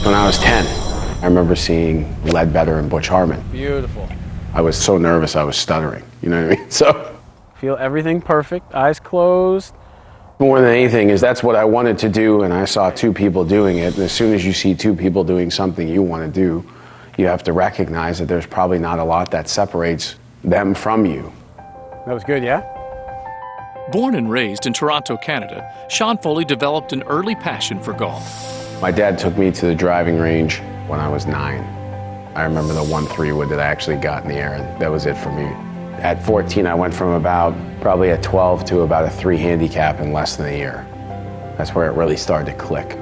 When I was 10, I remember seeing Ledbetter and Butch Hartman. Beautiful. I was so nervous I was stuttering, you know what I mean? So Feel everything perfect, eyes closed. more than anything is that's what I wanted to do, and I saw two people doing it. And as soon as you see two people doing something you want to do, you have to recognize that there's probably not a lot that separates them from you. That was good, yeah? Born and raised in Toronto, Canada, Sean Foley developed an early passion for golf. My dad took me to the driving range when I was 9. I remember the 1-3 wood that I actually got in the air, and that was it for me. At 14, I went from probably a 12 to about a 3 handicap in less than a year. That's where it really started to click.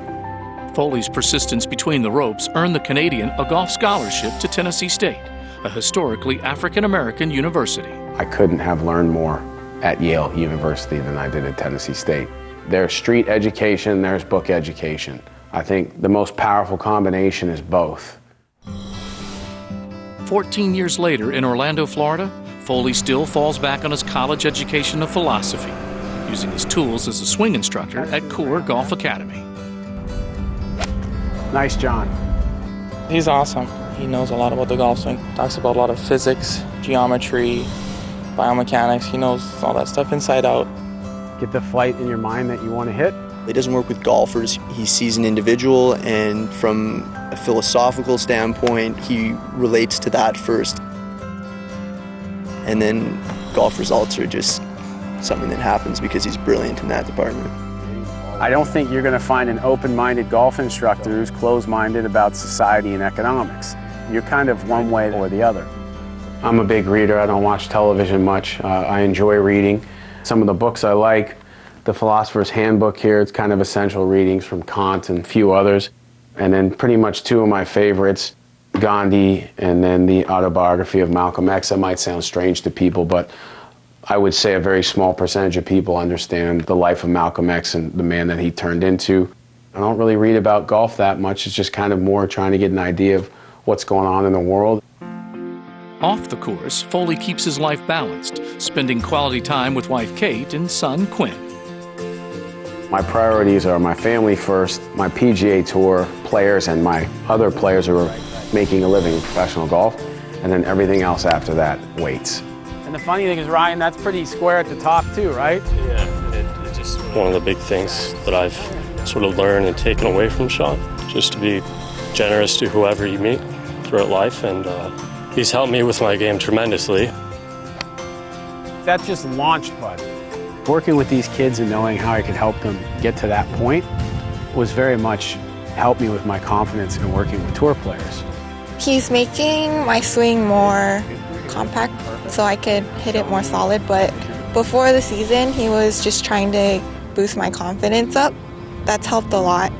Foley's persistence between the ropes earned the Canadian a golf scholarship to Tennessee State, a historically African-American university. I couldn't have learned more at Yale University than I did at Tennessee State. There's street education, there's book education. I think the most powerful combination is both. 14 years later in Orlando, Florida, Foley still falls back on his college education of philosophy, using his tools as a swing instructor at Coors Golf Academy. Nice, John. He's awesome. He knows a lot about the golf swing. Talks about a lot of physics, geometry, biomechanics. He knows all that stuff inside out. Get the flight in your mind that you want to hit. He doesn't work with golfers. He sees an individual, and from a philosophical standpoint, he relates to that first. And then golf results are just something that happens because he's brilliant in that department. I don't think you're going to find an open-minded golf instructor who's closed-minded about society and economics. You're kind of one way or the other. I'm a big reader. I don't watch television much. I enjoy reading. Some of the books I like, the Philosopher's Handbook here, it's kind of essential readings from Kant and a few others. And then pretty much two of my favorites, Gandhi and then the autobiography of Malcolm X. That might sound strange to people, but I would say a very small percentage of people understand the life of Malcolm X and the man that he turned into. I don't really read about golf that much. It's just kind of more trying to get an idea of what's going on in the world. Off the course, Foley keeps his life balanced, spending quality time with wife Kate and son Quinn. My priorities are my family first, my PGA Tour players and my other players who are making a living in professional golf, and then everything else after that waits. And the funny thing is, Ryan, that's pretty square at the top too, right? Yeah, it's just one of the big things that I've sort of learned and taken away from Sean, just to be generous to whoever you meet throughout life, and he's helped me with my game tremendously. That's just launched, bud. Working with these kids and knowing how I could help them get to that point was very much helped me with my confidence in working with tour players. He's making my swing more compact so I could hit it more solid, but before the season he was just trying to boost my confidence up. That's helped a lot.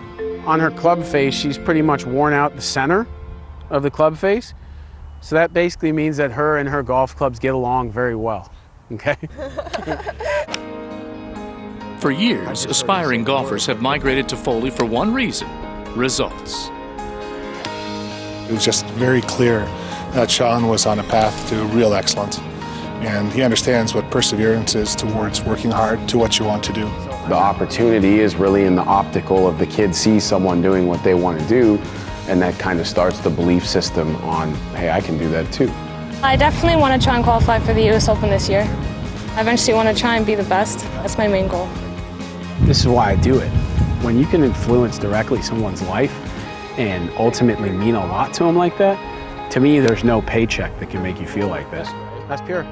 On her club face, she's pretty much worn out the center of the club face, so that basically means that her and her golf clubs get along very well, okay? For years, aspiring golfers have migrated to Foley for one reason: results. It was just very clear that Sean was on a path to real excellence, and he understands what perseverance is towards working hard to what you want to do. The opportunity is really in the optical of the kid sees someone doing what they want to do, and that kind of starts the belief system on, hey, I can do that too. I definitely want to try and qualify for the US Open this year. I eventually want to try and be the best. That's my main goal. This is why I do it. When you can influence directly someone's life and ultimately mean a lot to them like that, to me, there's no paycheck that can make you feel like this. That's pure.